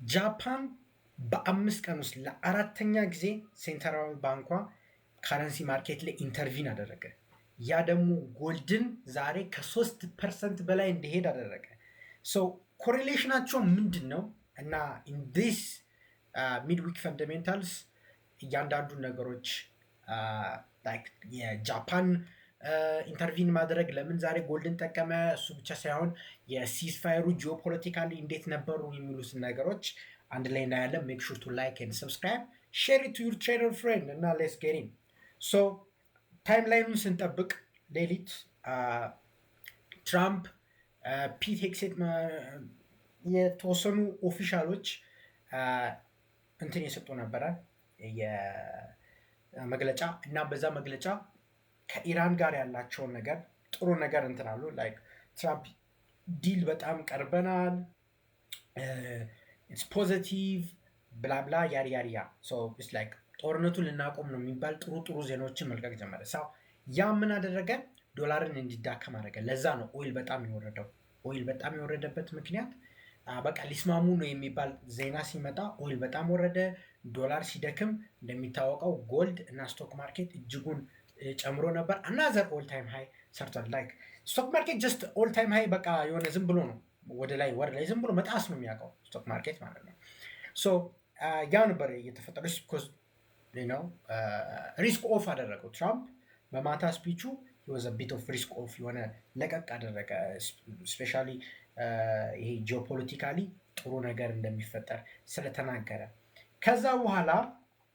ጃፓን በ5 ቀን ውስጥ ለአራተኛ ጊዜ ሴንትራል ባንኳ ካረንሲ ማርኬት ላይ ኢንተርቪን አደረገ። ያ ደግሞ ጎልድን ዛሬ ከ3% በላይ እንዲሄድ አደረገ። ኮሬሌሽናቸው ምንድን ነው? እና ኢንዲስ ሚድዊክ ፈንዳሜንታልስ እያንዳንዱ ነገሮች የጃፓን ኢንተርቪን ማድረግ ለምን ዛሬ ጎልድን ጠቀመ፣ እሱ ብቻ ሳይሆን የሲዝፋየሩ ጂኦፖለቲካሊ እንዴት ነበሩ የሚሉትን ነገሮች አንድ ላይ እናያለን። ሜክ ሹር ቱ ላይክ ኤንድ ሰብስክራይብ ሼር ኢት ቱ ዩር ትሬደር ፍሬንድ እና ሌትስ ጌት ኢን። ታይም ላይኑን ስንጠብቅ ሌሊት ትራምፕ ፒት ሄግሴት የተወሰኑ ኦፊሻሎች እንትን የሰጡ ነበረ የመግለጫ እና በዛ መግለጫ ከኢራን ጋር ያላቸውን ነገር ጥሩ ነገር እንትን አሉ። ላይክ ትራምፕ ዲል በጣም ቀርበናል፣ ኢትስ ፖዚቲቭ ብላብላ ያሪያሪያ ላይክ ጦርነቱን ልናቆም ነው የሚባል ጥሩ ጥሩ ዜናዎችን መልቀቅ ጀመረ። ያ ምን አደረገ? ዶላርን እንዲዳከም አደረገ። ለዛ ነው ኦይል በጣም የወረደው። ኦይል በጣም የወረደበት ምክንያት በቃ ሊስማሙ ነው የሚባል ዜና ሲመጣ ኦይል በጣም ወረደ። ዶላር ሲደክም እንደሚታወቀው ጎልድ እና ስቶክ ማርኬት እጅጉን ጨምሮ ነበር። አናዘር ኦል ታይም ሃይ ሰርቷል። ላይክ ስቶክ ማርኬት ጀስት ኦል ታይም ሃይ በቃ የሆነ ዝም ብሎ ነው ወደ ላይ ዝም ብሎ መጣስ ነው የሚያውቀው ስቶክ ማርኬት ማለት ነው። ያ ነበር እየተፈጠረ ሪስክ ኦፍ አደረገው ትራምፕ በማታ ስፒቹ was a bit of risk off የሆነ ለቀቅ አደረገ። ስፔሻሊ ይሄ ጂኦፖለቲካሊ ጥሩ ነገር እንደሚፈጠር ስለተናገረ ከዛ በኋላ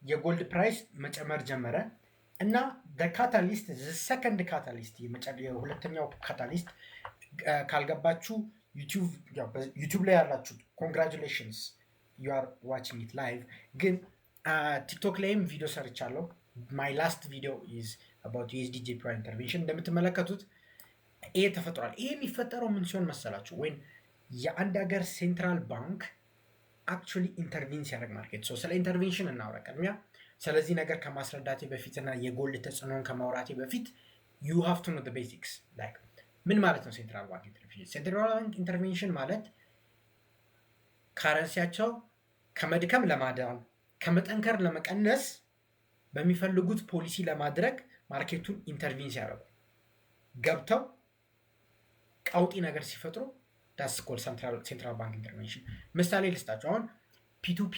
የጎልድ ፕራይስ መጨመር ጀመረ እና ካታሊስት ሰከንድ ካታሊስት የሁለተኛው ካታሊስት ካልገባችሁ ዩቲዩብ ላይ ያላችሁ ኮንግራቹሌሽንስ ዩ አር ዋቺንግ ኢት ላይቭ። ግን ቲክቶክ ላይም ቪዲዮ ሰርቻለሁ። ማይ ላስት ቪዲዮ ኢዝ አባውት ዩኤስዲ ጄፒዋይ ኢንተርቬንሽን። እንደምትመለከቱት ይሄ ተፈጥሯል። ይሄ የሚፈጠረው ምን ሲሆን መሰላችሁ? ወይም የአንድ ሀገር ሴንትራል ባንክ አክቹዋሊ ኢንተርቪን ሲያደርግ ማርኬት። ስለ ኢንተርቬንሽን እናውራ። ቅድሚያ ስለዚህ ነገር ከማስረዳቴ በፊት እና የጎልድ ተጽዕኖን ከማውራቴ በፊት ዩ ሃቭ ቱ ኖ ዘ ቤዚክስ። ላይክ ምን ማለት ነው ሴንትራል ባንክ ኢንተርቬንሽን? ሴንትራል ባንክ ኢንተርቬንሽን ማለት ካረንሲያቸው ከመድከም ለማዳን ከመጠንከር ለመቀነስ በሚፈልጉት ፖሊሲ ለማድረግ ማርኬቱን ኢንተርቪን ሲያደርጉ ገብተው ቀውጢ ነገር ሲፈጥሩ ዳስ ኮል ሴንትራል ባንክ ኢንተርቬንሽን። ምሳሌ ልስጣቸው። አሁን ፒቱፒ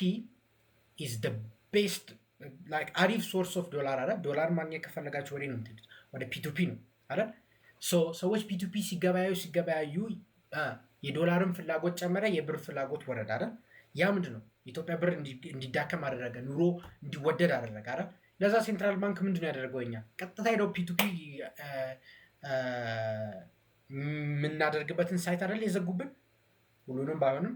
ኢዝ ደ ቤስት ላይክ አሪፍ ሶርስ ኦፍ ዶላር አይደል? ዶላር ማግኘት ከፈለጋችሁ ወደ ነው የምትሄዱት፣ ወደ ፒቱፒ ነው አይደል? ሰዎች ፒቱፒ ሲገበያዩ የዶላርን ፍላጎት ጨመረ፣ የብር ፍላጎት ወረደ አይደል? ያ ምንድን ነው? የኢትዮጵያ ብር እንዲዳከም አደረገ፣ ኑሮ እንዲወደድ አደረገ አይደል? ለዛ ሴንትራል ባንክ ምንድን ነው ያደረገው? እኛ ቀጥታ ሄደው ፒቱፒ የምናደርግበትን ሳይት አይደል የዘጉብን፣ ሁሉንም ባይሆንም።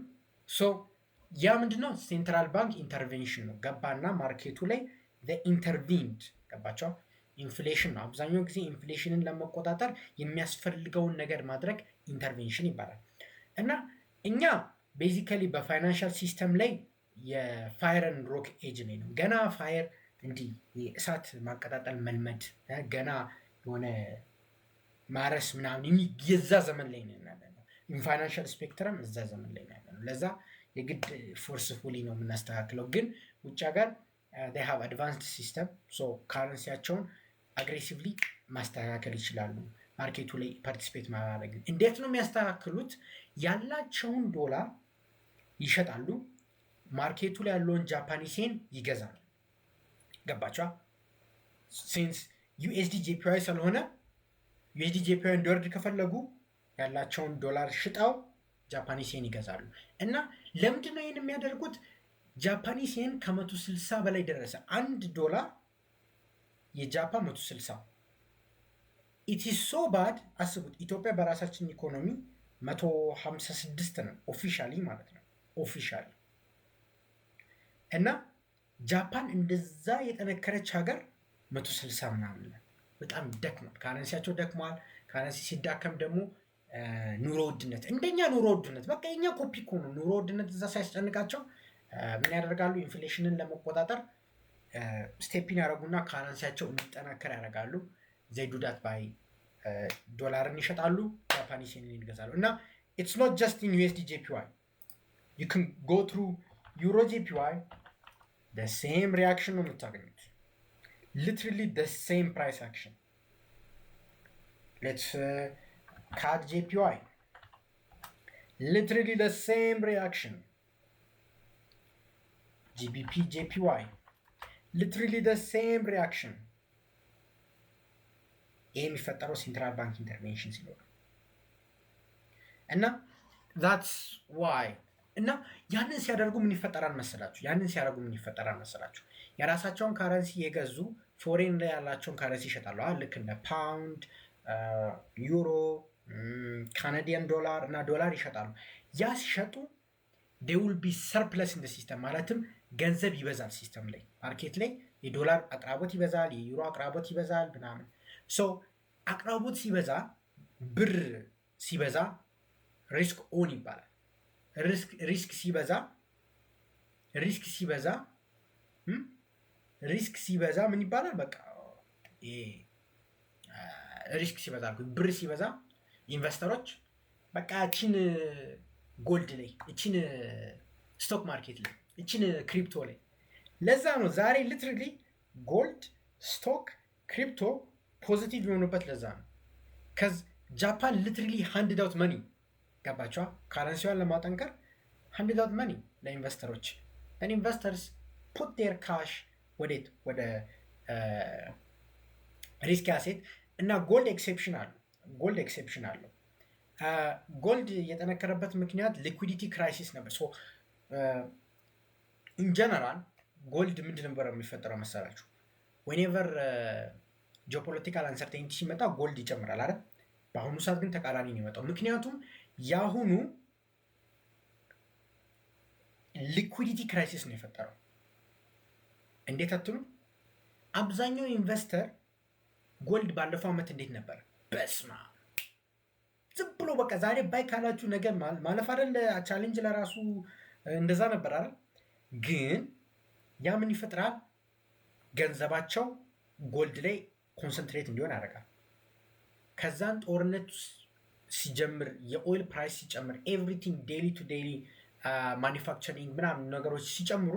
ያ ምንድነው? ሴንትራል ባንክ ኢንተርቬንሽን ነው። ገባና ማርኬቱ ላይ ኢንተርቪንድ ገባቸው። ኢንፍሌሽን ነው። አብዛኛው ጊዜ ኢንፍሌሽንን ለመቆጣጠር የሚያስፈልገውን ነገር ማድረግ ኢንተርቬንሽን ይባላል። እና እኛ ቤዚካሊ በፋይናንሻል ሲስተም ላይ የፋየር ኤንድ ሮክ ኤጅ ላይ ነው። ገና ፋየር እንዲህ የእሳት ማቀጣጠል መልመድ ገና የሆነ ማረስ ምናምን የዛ ዘመን ላይ ነው ያለነው። ፋይናንሻል ስፔክትረም እዛ ዘመን ላይ ነው ያለነው። ለዛ የግድ ፎርስፉሊ ነው የምናስተካክለው። ግን ውጭ ሀገር they have advanced system ካረንሲያቸውን አግሬሲቭሊ ማስተካከል ይችላሉ። ማርኬቱ ላይ ፓርቲሲፔት ማድረግ እንዴት ነው የሚያስተካክሉት? ያላቸውን ዶላር ይሸጣሉ፣ ማርኬቱ ላይ ያለውን ጃፓኒስ ዬን ይገዛሉ። ገባቸዋ? ሲንስ ዩኤስዲ ጄፒዋይ ስለሆነ ዩኤስዲ ጄፒዋይ እንዲወርድ ከፈለጉ ያላቸውን ዶላር ሽጠው ጃፓኒስ ዬን ይገዛሉ። እና ለምንድነው ይህን የሚያደርጉት? ጃፓኒስ ዬን ከ160 በላይ ደረሰ። አንድ ዶላር የጃፓን 160 ኢት ኢዝ ሶ ባድ። አስቡት፣ ኢትዮጵያ በራሳችን ኢኮኖሚ 156 ነው ኦፊሻሊ ማለት ነው ኦፊሻሊ። እና ጃፓን እንደዛ የጠነከረች ሀገር 160 ምናምን በጣም ደክሟል። ካረንሲያቸው ደክሟል። ካረንሲ ሲዳከም ደግሞ ኑሮ ውድነት፣ እንደኛ ኑሮ ውድነት በቃ የኛ ኮፒ እኮ ነው። ኑሮ ውድነት እዛ ሳያስጨንቃቸው ምን ያደርጋሉ? ኢንፍሌሽንን ለመቆጣጠር ስቴፒን ያደረጉና ካረንሲያቸው እንዲጠናከር ያደርጋሉ። ዘይዱዳት ባይ ዶላርን ይሸጣሉ፣ ጃፓኒስ ዬንን ይገዛሉ። እና ኢትስ ኖት ጀስት ኢን ዩኤስዲ ጄፒዋይ ዩ ካን ጎ ትሩ ዩሮ ጄፒዋይ the same reaction ነው የምታገኙት። literally the same price action. let's CAD JPY literally the same reaction. GBP JPY literally the same reaction. ይህ የሚፈጠረው ሴንትራል ባንክ ኢንተርቬንሽን ሲኖር እና that's why እና ያንን ሲያደርጉ ምን ይፈጠራል መሰላችሁ? የራሳቸውን ካረንሲ የገዙ ፎሬን ላይ ያላቸውን ካረንሲ ይሸጣሉ። ልክ እንደ ፓውንድ፣ ዩሮ፣ ካናዲያን ዶላር እና ዶላር ይሸጣሉ። ያ ሲሸጡ they will be surplus in the system ማለትም ገንዘብ ይበዛል ሲስተም ላይ ማርኬት ላይ የዶላር አቅራቦት ይበዛል፣ የዩሮ አቅራቦት ይበዛል ምናምን። ሶ አቅራቦት ሲበዛ ብር ሲበዛ ሪስክ ኦን ይባላል። ሪስክ ሲበዛ ምን ይባላል? በቃ ሪስክ ሲበዛ ብር ሲበዛ ኢንቨስተሮች በቃ እቺን ጎልድ ላይ እቺን ስቶክ ማርኬት ላይ እቺን ክሪፕቶ ላይ ለዛ ነው ዛሬ ሊትራሊ ጎልድ፣ ስቶክ፣ ክሪፕቶ ፖዚቲቭ የሆኑበት ለዛ ነው። ከዚ ጃፓን ሊትራሊ ሃንድድ አውት መኒ ገባቸዋ ካረንሲዋን ለማጠንከር ሃንድድ አውት መኒ ለኢንቨስተሮች ኢንቨስተርስ ፑት ዴር ካሽ ወዴት ወደ ሪስክ አሴት እና ጎልድ ኤክሴፕሽን አለው። ጎልድ የጠነከረበት ምክንያት ሊኩዊዲቲ ክራይሲስ ነበር። ሶ ኢን ጀነራል ጎልድ ምንድን ነበር የሚፈጠረው መሰላችሁ? ዌኔቨር ጂኦፖለቲካል አንሰርቴኒቲ ሲመጣ ጎልድ ይጨምራል አይደል? በአሁኑ ሰዓት ግን ተቃራኒ ነው የመጣው። ምክንያቱም የአሁኑ ሊኩዊዲቲ ክራይሲስ ነው የፈጠረው። እንዴት አትሉ? አብዛኛው ኢንቨስተር ጎልድ ባለፈው ዓመት እንዴት ነበር? በስማ ዝም ብሎ በቃ ዛሬ ባይ ካላችሁ ነገር ማለፍ አይደል? ቻሌንጅ ለራሱ እንደዛ ነበር አይደል? ግን ያ ምን ይፈጥራል? ገንዘባቸው ጎልድ ላይ ኮንሰንትሬት እንዲሆን ያደርጋል። ከዛን ጦርነት ሲጀምር የኦይል ፕራይስ ሲጨምር ኤቭሪቲንግ ዴይሊ ቱ ዴይሊ ማኒፋክቸሪንግ ምናምን ነገሮች ሲጨምሩ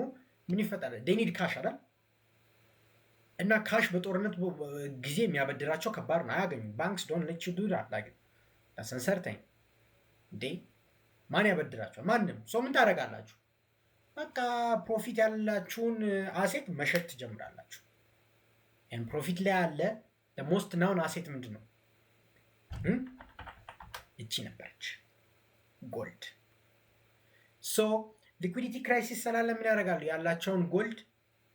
ምን ይፈጠራል? ዴይ ኒድ ካሽ አይደል? እና ካሽ በጦርነት ጊዜ የሚያበድራቸው ከባድ ነው፣ አያገኙም። ባንክስ ዶንት ሌት ዩ ዱ ዳት ላይክ ሰንሰርተኝ እንዴ ማን ያበድራቸዋል? ማንም። ሰው ምን ታደርጋላችሁ? በቃ ፕሮፊት ያላችሁን አሴት መሸጥ ትጀምራላችሁ። ፕሮፊት ላይ ያለ ሞስት ናውን አሴት ምንድን ነው? እቺ ነበረች ጎልድ። ሶ ሊኩዊዲቲ ክራይሲስ ስላለ ምን ያደርጋሉ? ያላቸውን ጎልድ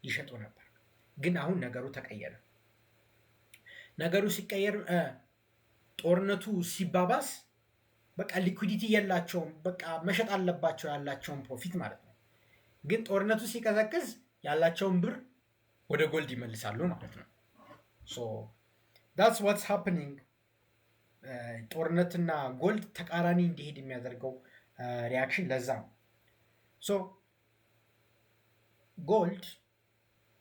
ይሸጡ ነበር። ግን አሁን ነገሩ ተቀየረ። ነገሩ ሲቀየር ጦርነቱ ሲባባስ በቃ ሊኩዊዲቲ የላቸውም፣ በቃ መሸጥ አለባቸው ያላቸውን ፕሮፊት ማለት ነው። ግን ጦርነቱ ሲቀዘቅዝ ያላቸውን ብር ወደ ጎልድ ይመልሳሉ ማለት ነው። ሶ that's what's happening። ጦርነትና ጎልድ ተቃራኒ እንዲሄድ የሚያደርገው ሪያክሽን ለዛ ነው። ሶ ጎልድ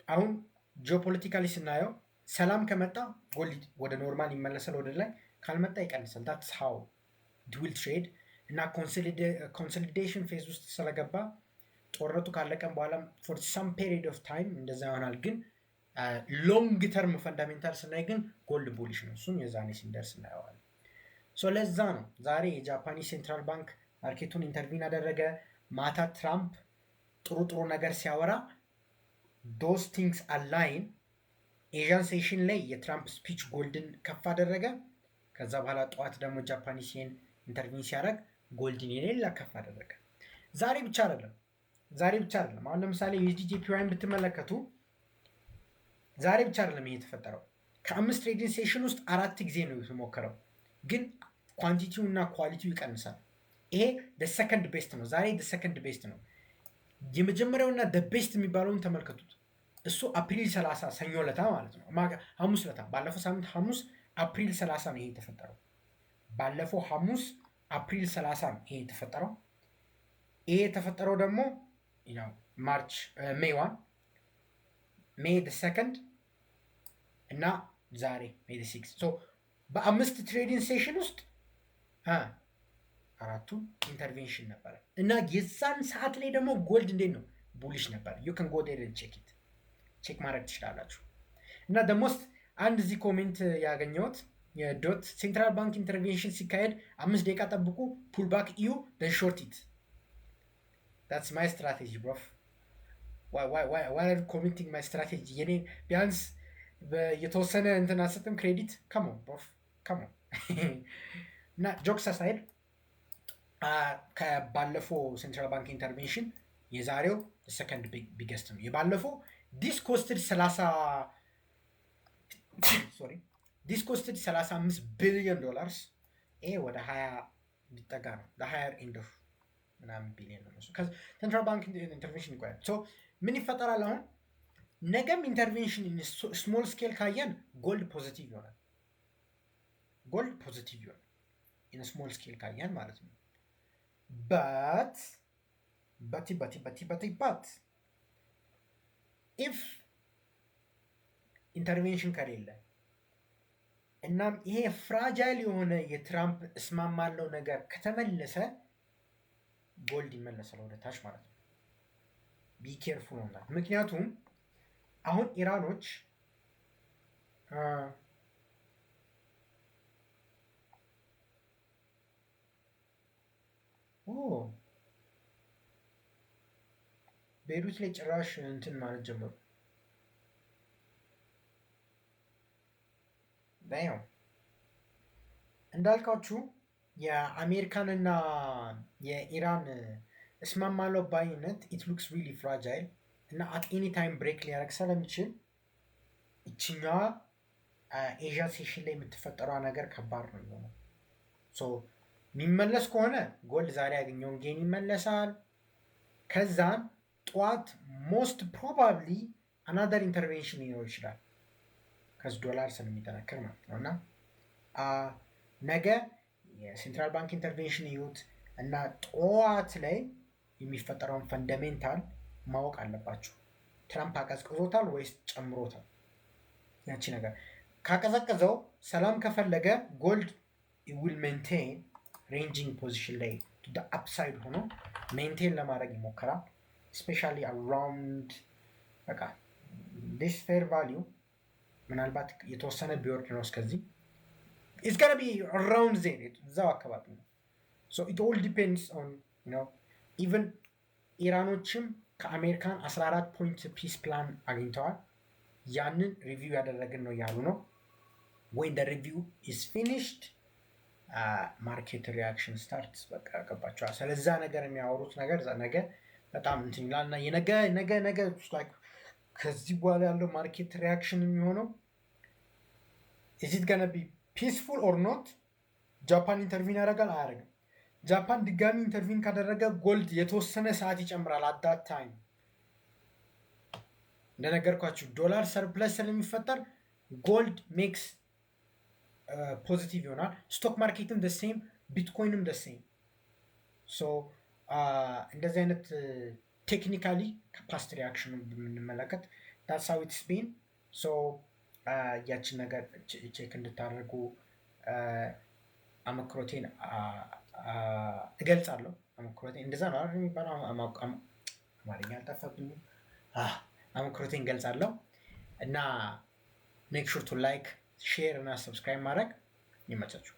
አሁን ጂኦፖለቲካሊ ስናየው ሰላም ከመጣ ጎልድ ወደ ኖርማል ይመለሳል፣ ወደ ላይ ካልመጣ ይቀንሳል። that's how it will trade። እና ኮንሶሊዴሽን ፌዝ ውስጥ ስለገባ ጦርነቱ ካለቀም በኋላ for some period of time እንደዛ ይሆናል። ግን ሎንግ ተርም ፈንዳሜንታል ስናይ ግን ጎልድ ቡሊሽ ነው። እሱም የዛኔ ሲንደርስ እናየዋለን። ሶ ለዛ ነው ዛሬ የጃፓኒዝ ሴንትራል ባንክ ማርኬቱን ኢንተርቪን አደረገ። ማታ ትራምፕ ጥሩ ነገር ሲያወራ those things align። ኤዥያን ሴሽን ላይ የትራምፕ ስፒች ጎልድን ከፍ አደረገ። ከዛ በኋላ ጠዋት ደግሞ ጃፓኒዝ ሴን ኢንተርቪን ሲያደርግ ጎልድን የሌላ ከፍ አደረገ። ዛሬ ብቻ አይደለም። አሁን ለምሳሌ ዩኤስዲ ጄፒዋይን ብትመለከቱ ዛሬ ብቻ አይደለም ይሄ የተፈጠረው። ከ5 ትሬዲንግ ሴሽን ውስጥ 4 ጊዜ ነው የተሞከረው፣ ግን ኳንቲቲው እና ኳሊቲው ይቀንሳል። ይሄ ሰከንድ ቤስት ነው። ዛሬ ሰከንድ ቤስት ነው። የመጀመሪያውና ቤስት የሚባለውን ተመልከቱት። እሱ አፕሪል 30 ሰኞ ለታ ማለት ነው፣ ሐሙስ ለታ፣ ባለፈው ሳምንት ሐሙስ አፕሪል 30 ነው ይሄ የተፈጠረው። ባለፈው ሐሙስ አፕሪል 30 ነው ይሄ የተፈጠረው። ይሄ የተፈጠረው ደግሞ ማርች ሜይ 2 እና ዛሬ ሜይ 6። ሶ በ5 ትሬዲንግ ሴሽን ውስጥ 4ቱ ኢንተርቬንሽን ነበረ እና የዛን ሰዓት ላይ ደግሞ ጎልድ እንዴት ነው ቡሊሽ ነበር። ዩ ካን ጎ ዴር ቼክ ማድረግ ትችላላችሁ። እና ደሞስት አንድ እዚህ ኮሜንት ያገኘሁት የዶት ሴንትራል ባንክ ኢንተርቬንሽን ሲካሄድ 5 ደቂቃ ጠብቁ፣ ፑልባክ ኢዩ ደን ሾርት ኢት that's my strategy bro. why are you commenting my strategy? የኔ ቢያንስ የተወሰነ እንትን አሰጥም ክሬዲት come on bro come on እና ጆክስ አሳይድ ከባለፈው ሴንትራል ባንክ ኢንተርቬንሽን የዛሬው ሰከንድ ቢገስት ነው። የባለፈው ዲስኮስትድ 35 ቢሊዮን ዶላርስ ይሄ ወደ 20 ቢጠጋ ነው። ለሃየር ኤንድ ኦፍ ምናምን ቢሊዮን ነው። ሴንትራል ባንክ ኢንተርቬንሽን ይቆያል። ምን ይፈጠራል? አሁን ነገም ኢንተርቬንሽን ስሞል ስኬል ካየን ጎልድ ፖዚቲቭ ይሆናል። ኢን ስሞል ስኬል ካየን ማለት ነው። but if ኢንተርቬንሽን ከሌለ እናም ይሄ ፍራጃይል የሆነ የትራምፕ እስማማለው ነገር ከተመለሰ ጎልድ ይመለሳል ወደ ታች ማለት ነው። ቢ ኬርፉል ሆና ምክንያቱም አሁን ኢራኖች ቤይሩት ላይ ጭራሽ እንትን ማለት ጀመሩ። ያው እንዳልካችሁ የአሜሪካንና የኢራን እስማማለው ባይነት ኢት ሉክስ ሪሊ ፍራጃይል እና አት ኤኒ ታይም ብሬክ ሊያደርግ ስለሚችል እችኛዋ ኤዥያ ሴሽን ላይ የምትፈጠረው ነገር ከባድ ነው የሚሆነው። የሚመለስ ከሆነ ጎልድ ዛሬ ያገኘውን ጌን ይመለሳል። ከዛን ጠዋት ሞስት ፕሮባብሊ አናደር ኢንተርቬንሽን ሊኖር ይችላል ከዚህ ዶላር ስለሚጠነክር ማለት ነው። እና ነገ የሴንትራል ባንክ ኢንተርቬንሽን ይዩት እና ጠዋት ላይ የሚፈጠረውን ፈንዳሜንታል ማወቅ አለባችሁ። ትራምፕ አቀዝቅዞታል ወይስ ጨምሮታል? ያቺ ነገር ካቀዘቀዘው ሰላም ከፈለገ ጎልድ ዊል ሜንቴን ሬንጂንግ ፖዚሽን ላይ ቱ ደ አፕሳይድ ሆኖ ሜንቴን ለማድረግ ይሞክራል። ስፔሻሊ አራውንድ በቃ ዲስ ፌር ቫሊዩ ምናልባት የተወሰነ ቢወርድ ነው እስከዚህ ኢትስ ጎና ቢ አራውንድ ዜር እዛው አካባቢ ነው። ሶ ኢት ኦል ዲፔንድስ ኦን ዩ ኖ ኢቨን ኢራኖችም ከአሜሪካን 14 ፖይንት ፒስ ፕላን አግኝተዋል። ያንን ሪቪው ያደረግን ነው ያሉ ነው። when the review is finished ማርኬት ሪያክሽን ስታርትስ በቃ ገባችኋል። ስለዛ ነገር የሚያወሩት ነገር ነገ በጣም እንትን ይላል እና ነገ ከዚህ በኋላ ያለው ማርኬት ሪያክሽን የሚሆነው is it gonna be peaceful or not? ጃፓን ኢንተርቪን ያደርጋል አያደርግም? ጃፓን ድጋሚ ኢንተርቪን ካደረገ ጎልድ የተወሰነ ሰዓት ይጨምራል። at that time እንደነገርኳችሁ ዶላር ሰርፕለስ ስለሚፈጠር ጎልድ ሜክስ ፖዚቲቭ ይሆናል። ስቶክ ማርኬትም the same ቢትኮይንም the same እንደዚህ አይነት ቴክኒካሊ ከፓስት ሪያክሽኑ ብንመለከት that's how it's been. ያችን ነገር ቼክ እንድታደርጉ አመክሮቴን እገልጻለሁ። አመክሮቴን እንደዛ ነው አይደል የሚባለው? አማርኛ አልጠፋብኝም። አመክሮቴን እገልጻለሁ እና ሜክ ሹር ቱ ላይክ ሼር እና ሰብስክራይብ ማድረግ ይመቻችሁ።